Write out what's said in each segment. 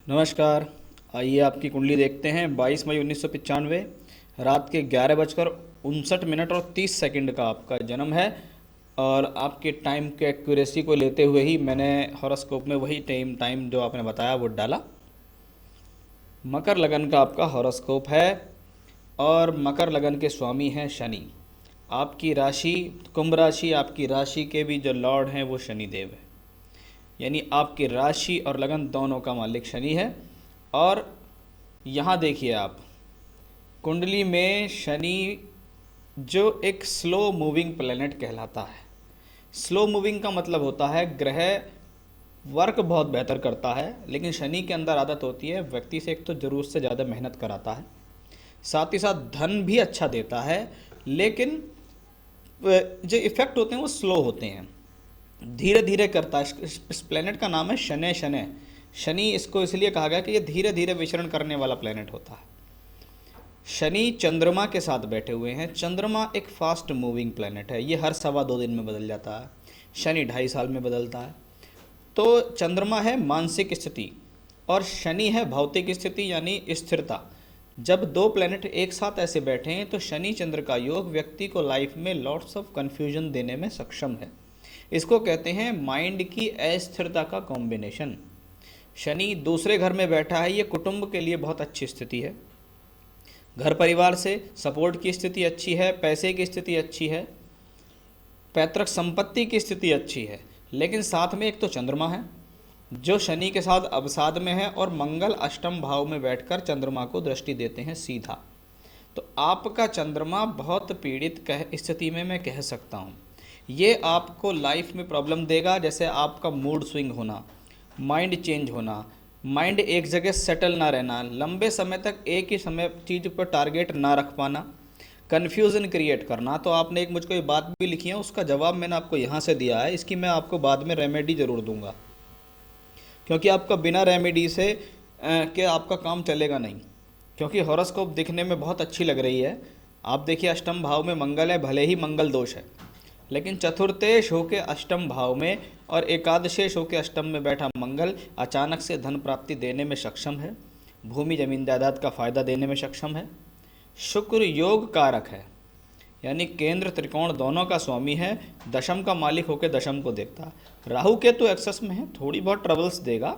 नमस्कार। आइए आपकी कुंडली देखते हैं। 22 मई 1995 रात के 11 बजकर 59 मिनट और 30 सेकंड का आपका जन्म है। और आपके टाइम के एक्यूरेसी को लेते हुए ही मैंने हॉरोस्कोप में वही टाइम जो आपने बताया वो डाला। मकर लगन का आपका हॉरोस्कोप है और मकर लगन के स्वामी हैं शनि। आपकी राशि कुंभ राशि, आपकी राशि के भी जो लॉर्ड हैं वो शनि देव है, यानी आपकी राशि और लगन दोनों का मालिक शनि है। और यहाँ देखिए आप कुंडली में शनि जो एक स्लो मूविंग प्लेनेट कहलाता है। स्लो मूविंग का मतलब होता है ग्रह वर्क बहुत बेहतर करता है, लेकिन शनि के अंदर आदत होती है व्यक्ति से एक तो ज़रूरत से ज़्यादा मेहनत कराता है, साथ ही साथ धन भी अच्छा देता है, लेकिन जो इफ़ेक्ट होते हैं वो स्लो होते हैं, धीरे धीरे करता है। इस प्लेनेट का नाम है शनै शनै। शनि इसको इसलिए कहा गया कि ये धीरे धीरे विचरण करने वाला प्लेनेट होता है। शनि चंद्रमा के साथ बैठे हुए हैं। चंद्रमा एक फास्ट मूविंग प्लेनेट है, ये हर 2.25 दिन में बदल जाता है। शनि 2.5 साल में बदलता है। तो चंद्रमा है मानसिक स्थिति और शनि है भौतिक स्थिति यानी स्थिरता। जब दो प्लेनेट एक साथ ऐसे बैठे हैं तो शनि चंद्र का योग व्यक्ति को लाइफ में लॉट्स ऑफ कन्फ्यूजन देने में सक्षम है। इसको कहते हैं माइंड की अस्थिरता का कॉम्बिनेशन। शनि दूसरे घर में बैठा है, ये कुटुंब के लिए बहुत अच्छी स्थिति है। घर परिवार से सपोर्ट की स्थिति अच्छी है, पैसे की स्थिति अच्छी है, पैतृक संपत्ति की स्थिति अच्छी है। लेकिन साथ में एक तो चंद्रमा है जो शनि के साथ अवसाद में है और मंगल अष्टम भाव में बैठकर चंद्रमा को दृष्टि देते हैं सीधा। तो आपका चंद्रमा बहुत पीड़ित स्थिति में मैं कह सकता हूँ। ये आपको लाइफ में प्रॉब्लम देगा, जैसे आपका मूड स्विंग होना, माइंड चेंज होना, माइंड एक जगह सेटल ना रहना, लंबे समय तक एक ही समय चीज़ पर टारगेट ना रख पाना, कन्फ्यूज़न क्रिएट करना। तो आपने एक मुझको ये बात भी लिखी है, उसका जवाब मैंने आपको यहाँ से दिया है। इसकी मैं आपको बाद में रेमेडी ज़रूर दूंगा, क्योंकि आपका बिना रेमेडी से कि आपका काम चलेगा नहीं। क्योंकि हॉरोस्कोप दिखने में बहुत अच्छी लग रही है। आप देखिए अष्टम भाव में मंगल है, भले ही मंगल दोष है, लेकिन चतुर्थेश होके अष्टम भाव में और एकादशेश होके अष्टम में बैठा मंगल अचानक से धन प्राप्ति देने में सक्षम है, भूमि जमीन जायदाद का फायदा देने में सक्षम है। शुक्र योग कारक है, यानी केंद्र त्रिकोण दोनों का स्वामी है, दशम का मालिक होकर दशम को देखता है। राहु केतु एक्सेस में है, थोड़ी बहुत ट्रबल्स देगा,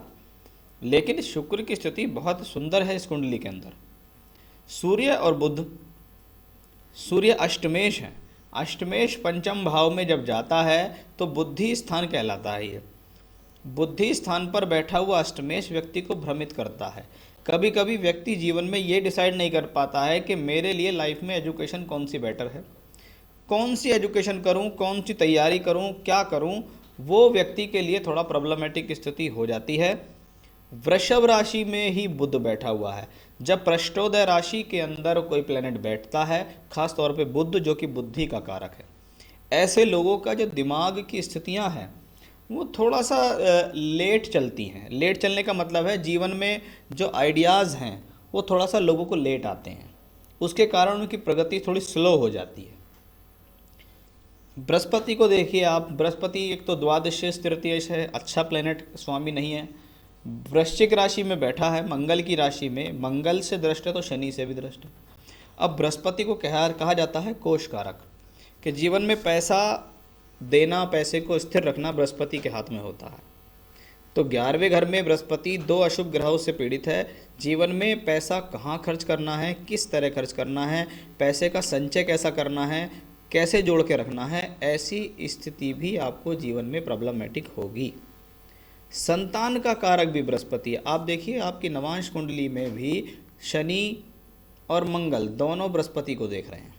लेकिन शुक्र की स्थिति बहुत सुंदर है इस कुंडली के अंदर। सूर्य और बुध, सूर्य अष्टमेश है। अष्टमेश पंचम भाव में जब जाता है तो बुद्धि स्थान कहलाता है। ये बुद्धि स्थान पर बैठा हुआ अष्टमेश व्यक्ति को भ्रमित करता है। कभी कभी व्यक्ति जीवन में ये डिसाइड नहीं कर पाता है कि मेरे लिए लाइफ में एजुकेशन कौन सी बेटर है, कौन सी एजुकेशन करूं, कौन सी तैयारी करूं, क्या करूं। वो व्यक्ति के लिए थोड़ा प्रॉब्लमेटिक स्थिति हो जाती है। वृषभ राशि में ही बुध बैठा हुआ है। जब पृष्ठोदय राशि के अंदर कोई प्लेनेट बैठता है, खास तौर पे बुध जो कि बुद्धि का कारक है, ऐसे लोगों का जो दिमाग की स्थितियां हैं वो थोड़ा सा लेट चलती हैं। लेट चलने का मतलब है जीवन में जो आइडियाज़ हैं वो थोड़ा सा लोगों को लेट आते हैं, उसके कारण उनकी प्रगति थोड़ी स्लो हो जाती है। बृहस्पति को देखिए आप, बृहस्पति एक तो द्वादश तृतीय है, अच्छा प्लेनेट स्वामी नहीं है। वृश्चिक राशि में बैठा है, मंगल की राशि में, मंगल से दृष्ट है तो शनि से भी दृष्ट है। अब बृहस्पति को कहा जाता है कोष कारक, कि जीवन में पैसा देना, पैसे को स्थिर रखना बृहस्पति के हाथ में होता है। तो 11वें घर में बृहस्पति दो अशुभ ग्रहों से पीड़ित है। जीवन में पैसा कहाँ खर्च करना है, किस तरह खर्च करना है, पैसे का संचय कैसा करना है, कैसे जोड़ के रखना है, ऐसी स्थिति भी आपको जीवन में प्रॉब्लमेटिक होगी। संतान का कारक भी बृहस्पति है। आप देखिए आपकी नवांश कुंडली में भी शनि और मंगल दोनों बृहस्पति को देख रहे हैं,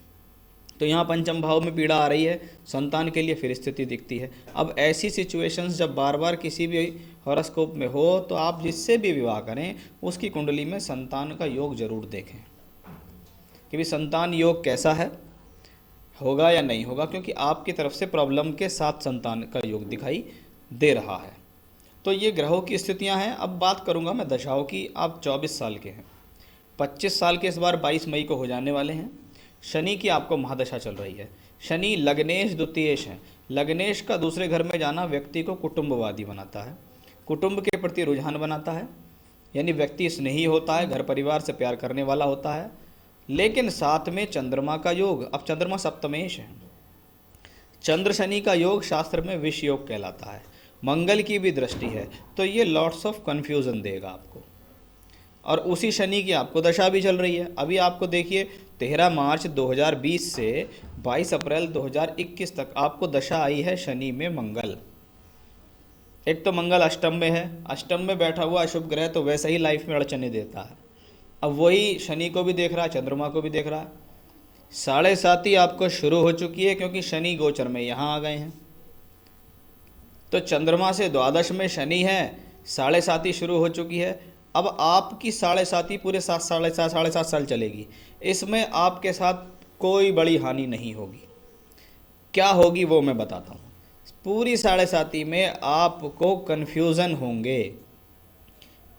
तो यहाँ पंचम भाव में पीड़ा आ रही है, संतान के लिए फिर स्थिति दिखती है। अब ऐसी सिचुएशंस जब बार बार किसी भी हॉरोस्कोप में हो तो आप जिससे भी विवाह करें उसकी कुंडली में संतान का योग जरूर देखें कि भी संतान योग कैसा है, होगा या नहीं होगा, क्योंकि आपकी तरफ से प्रॉब्लम के साथ संतान का योग दिखाई दे रहा है। तो ये ग्रहों की स्थितियां हैं। अब बात करूंगा मैं दशाओं की। आप 24 साल के हैं, 25 साल के इस बार 22 मई को हो जाने वाले हैं। शनि की आपको महादशा चल रही है। शनि लग्नेश द्वितीयेश है। लग्नेश का दूसरे घर में जाना व्यक्ति को कुटुंबवादी बनाता है, कुटुंब के प्रति रुझान बनाता है, यानी व्यक्ति स्नेही होता है, घर परिवार से प्यार करने वाला होता है। लेकिन साथ में चंद्रमा का योग, अब चंद्रमा सप्तमेश है, चंद्र शनि का योग शास्त्र में विष योग कहलाता है, मंगल की भी दृष्टि है, तो ये लॉट्स ऑफ कन्फ्यूज़न देगा आपको। और उसी शनि की आपको दशा भी चल रही है। अभी आपको देखिए 13 मार्च 2020 से 22 अप्रैल 2021 तक आपको दशा आई है शनि में मंगल। एक तो मंगल अष्टम में है, अष्टम में बैठा हुआ अशुभ ग्रह तो वैसे ही लाइफ में अड़चने देता है। अब वही शनि को भी देख रहा है, चंद्रमा को भी देख रहा है। 7.5 आपको शुरू हो चुकी है क्योंकि शनि गोचर में यहाँ आ गए हैं। तो चंद्रमा से द्वादश में शनि है, 7.5 शुरू हो चुकी है। अब आपकी 7.5 पूरे 7.5 साल चलेगी। इसमें आपके साथ कोई बड़ी हानि नहीं होगी। क्या होगी वो मैं बताता हूँ। पूरी 7.5 में आपको कन्फ्यूज़न होंगे,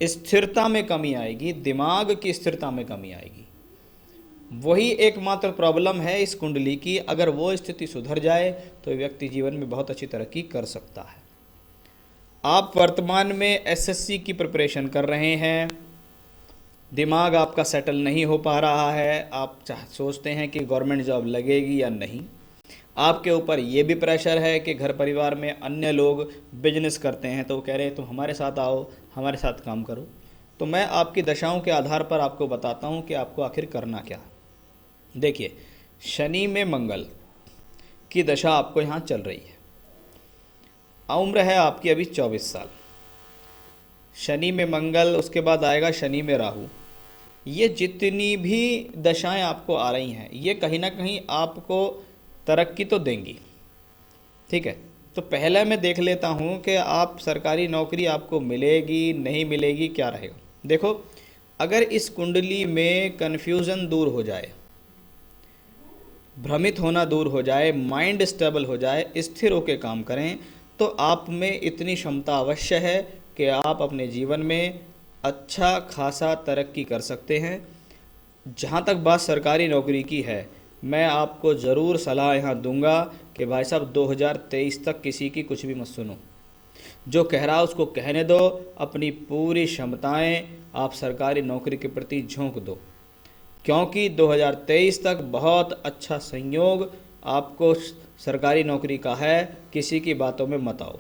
स्थिरता में कमी आएगी, दिमाग की स्थिरता में कमी आएगी। वही एकमात्र प्रॉब्लम है इस कुंडली की। अगर वो स्थिति सुधर जाए तो व्यक्ति जीवन में बहुत अच्छी तरक्की कर सकता है। आप वर्तमान में एसएससी की प्रिपरेशन कर रहे हैं, दिमाग आपका सेटल नहीं हो पा रहा है, आप सोचते हैं कि गवर्नमेंट जॉब लगेगी या नहीं। आपके ऊपर ये भी प्रेशर है कि घर परिवार में अन्य लोग बिजनेस करते हैं तो वो कह रहे हैं तुम हमारे साथ आओ, हमारे साथ काम करो। तो मैं आपकी दशाओं के आधार पर आपको बताता हूँ कि आपको आखिर करना क्या है। देखिए, शनि में मंगल की दशा आपको यहाँ चल रही है। उम्र है आपकी अभी 24 साल। शनि में मंगल, उसके बाद आएगा शनि में राहु। ये जितनी भी दशाएं आपको आ रही हैं ये कहीं ना कहीं आपको तरक्की तो देंगी, ठीक है। तो पहले मैं देख लेता हूँ कि आप सरकारी नौकरी आपको मिलेगी नहीं मिलेगी, क्या रहेगा। देखो, अगर इस कुंडली में कन्फ्यूज़न दूर हो जाए, भ्रमित होना दूर हो जाए, माइंड स्टेबल हो जाए, स्थिर होकर काम करें, तो आप में इतनी क्षमता अवश्य है कि आप अपने जीवन में अच्छा खासा तरक्की कर सकते हैं। जहाँ तक बात सरकारी नौकरी की है, मैं आपको ज़रूर सलाह यहाँ दूंगा कि भाई साहब 2023 तक किसी की कुछ भी मत सुनो। जो कह रहा है उसको कहने दो, अपनी पूरी क्षमताएं आप सरकारी नौकरी के प्रति झोंक दो, क्योंकि 2023 तक बहुत अच्छा संयोग आपको सरकारी नौकरी का है। किसी की बातों में मत आओ।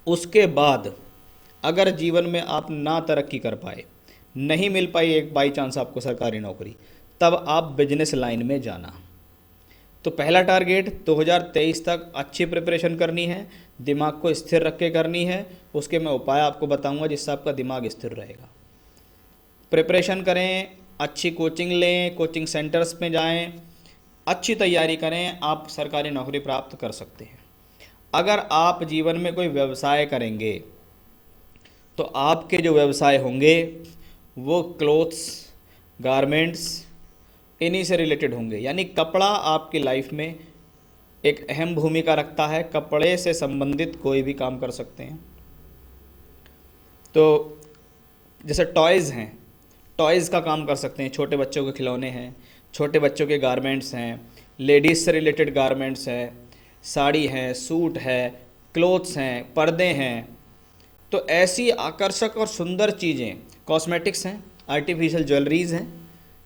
उसके बाद अगर जीवन में आप ना तरक्की कर पाए, नहीं मिल पाई एक बाई चांस आपको सरकारी नौकरी, तब आप बिजनेस लाइन में जाना। तो पहला टारगेट 2023 तक अच्छी प्रिपरेशन करनी है, दिमाग को स्थिर रख के करनी है। उसके मैं उपाय आपको बताऊंगा जिससे आपका दिमाग स्थिर रहेगा। प्रिपरेशन करें, अच्छी कोचिंग लें, कोचिंग सेंटर्स में जाएं, अच्छी तैयारी करें, आप सरकारी नौकरी प्राप्त कर सकते हैं। अगर आप जीवन में कोई व्यवसाय करेंगे तो आपके जो व्यवसाय होंगे वो क्लोथ्स, गारमेंट्स, इन्हीं से रिलेटेड होंगे। यानी कपड़ा आपकी लाइफ में एक अहम भूमिका रखता है। कपड़े से संबंधित कोई भी काम कर सकते हैं। तो जैसे टॉयज़ हैं, टॉयज़ का काम कर सकते हैं, छोटे बच्चों के खिलौने हैं, छोटे बच्चों के गारमेंट्स हैं, लेडीज़ से रिलेटेड गारमेंट्स हैं, साड़ी है, सूट है, क्लोथ्स हैं, पर्दे हैं। तो ऐसी आकर्षक और सुंदर चीज़ें, कॉस्मेटिक्स हैं, आर्टिफिशियल ज्वेलरीज़ हैं,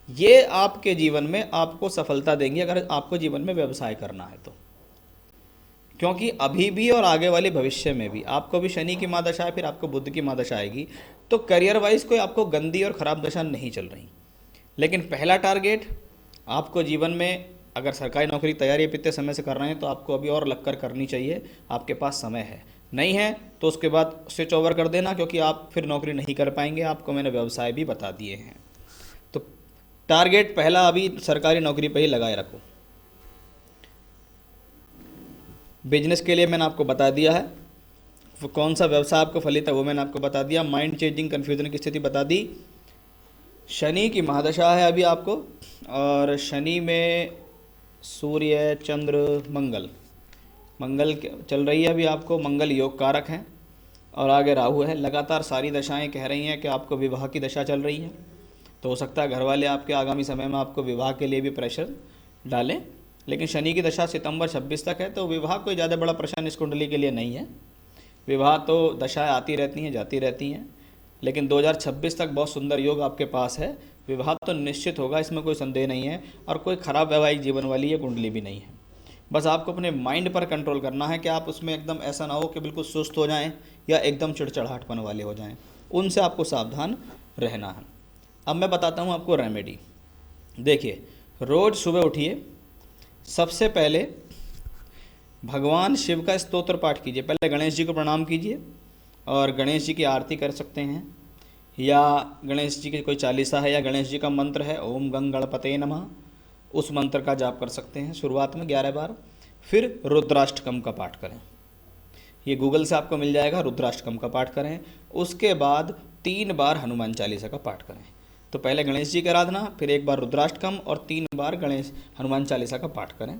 ये आपके जीवन में आपको सफलता देंगी अगर आपको जीवन में व्यवसाय करना है तो। क्योंकि अभी भी और आगे वाले भविष्य में भी आपको भी शनि की महादशा है, फिर आपको बुध की महादशा आएगी। तो करियर वाइज कोई आपको गंदी और ख़राब दशा नहीं चल रही। लेकिन पहला टारगेट आपको जीवन में, अगर सरकारी नौकरी की तैयारी इतने समय से कर रहे हैं तो आपको अभी और लगकर करनी चाहिए। आपके पास समय है, नहीं है तो उसके बाद स्विच ओवर कर देना, क्योंकि आप फिर नौकरी नहीं कर पाएंगे। आपको मैंने व्यवसाय भी बता दिए हैं। तो टारगेट पहला अभी सरकारी नौकरी पे ही लगाए रखो। बिजनेस के लिए मैंने आपको बता दिया है, वो कौन सा व्यवसाय आपको फलित है वो मैंने आपको बता दिया। माइंड चेंजिंग कन्फ्यूजन की स्थिति बता दी। शनि की महादशा है अभी आपको, और शनि में सूर्य, चंद्र, मंगल चल रही है अभी आपको। मंगल योग कारक हैं और आगे राहु है। लगातार सारी दशाएं कह रही हैं कि आपको विवाह की दशा चल रही है। तो हो सकता है घर वाले आपके आगामी समय में आपको विवाह के लिए भी प्रेशर डालें। लेकिन शनि की दशा सितंबर 26 तक है, तो विवाह कोई ज़्यादा बड़ा प्रश्न इस कुंडली के लिए नहीं है। विवाह तो दशाएं आती रहती हैं, जाती रहती हैं। लेकिन 2026 तक बहुत सुंदर योग आपके पास है। विवाह तो निश्चित होगा, इसमें कोई संदेह नहीं है, और कोई खराब वैवाहिक जीवन वाली ये कुंडली भी नहीं है। बस आपको अपने माइंड पर कंट्रोल करना है कि आप उसमें एकदम ऐसा ना हो कि बिल्कुल सुस्त हो जाएं या एकदम चिड़चिड़ाहटपन वाले हो जाएं, उनसे आपको सावधान रहना है। अब मैं बताता हूँ आपको रेमेडी। देखिए, रोज़ सुबह उठिए, सबसे पहले भगवान शिव का स्तोत्र पाठ कीजिए। पहले गणेश जी को प्रणाम कीजिए, और गणेश जी की आरती कर सकते हैं, या गणेश जी की कोई चालीसा है या गणेश जी का मंत्र है, ओम गंग गणपते नमः, उस मंत्र का जाप कर सकते हैं शुरुआत में 11 बार। फिर रुद्राष्टकम का पाठ करें, ये गूगल से आपको मिल जाएगा, रुद्राष्टकम का पाठ करें। उसके बाद 3 बार हनुमान चालीसा का पाठ करें। तो पहले गणेश जी की आराधना, फिर 1 बार रुद्राष्टकम, और 3 बार गणेश हनुमान चालीसा का पाठ करें।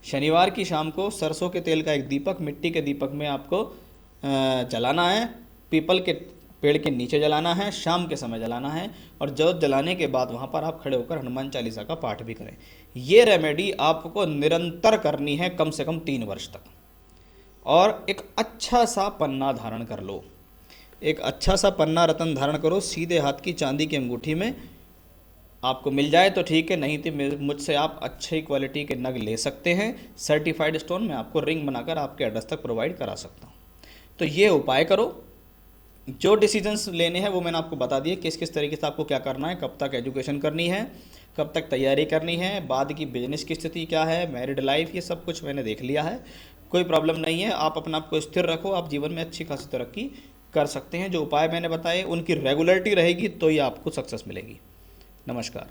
शनिवार की शाम को सरसों के तेल का एक दीपक मिट्टी के दीपक में आपको जलाना है, पीपल के पेड़ के नीचे जलाना है, शाम के समय जलाना है, और जोत जलाने के बाद वहाँ पर आप खड़े होकर हनुमान चालीसा का पाठ भी करें। ये रेमेडी आपको निरंतर करनी है, कम से कम 3 वर्ष तक। और एक अच्छा सा पन्ना धारण कर लो, एक अच्छा सा पन्ना रत्न धारण करो, सीधे हाथ की चांदी की अंगूठी में। आपको मिल जाए तो ठीक है, नहीं तो मुझसे आप अच्छी क्वालिटी के नग ले सकते हैं। सर्टिफाइड स्टोन मैं आपको रिंग बनाकर आपके एड्रेस तक प्रोवाइड करा सकता हूँ। तो ये उपाय करो। जो डिसीजंस लेने हैं वो मैंने आपको बता दिए, किस किस तरीके से आपको क्या करना है, कब तक एजुकेशन करनी है, कब तक तैयारी करनी है, बाद की बिजनेस की स्थिति क्या है, मैरिड लाइफ, ये सब कुछ मैंने देख लिया है। कोई प्रॉब्लम नहीं है, आप अपने आप को स्थिर रखो, आप जीवन में अच्छी खासी तरक्की कर सकते हैं। जो उपाय मैंने बताए उनकी रेगुलरिटी रहेगी तो ही आपको सक्सेस मिलेगी। नमस्कार।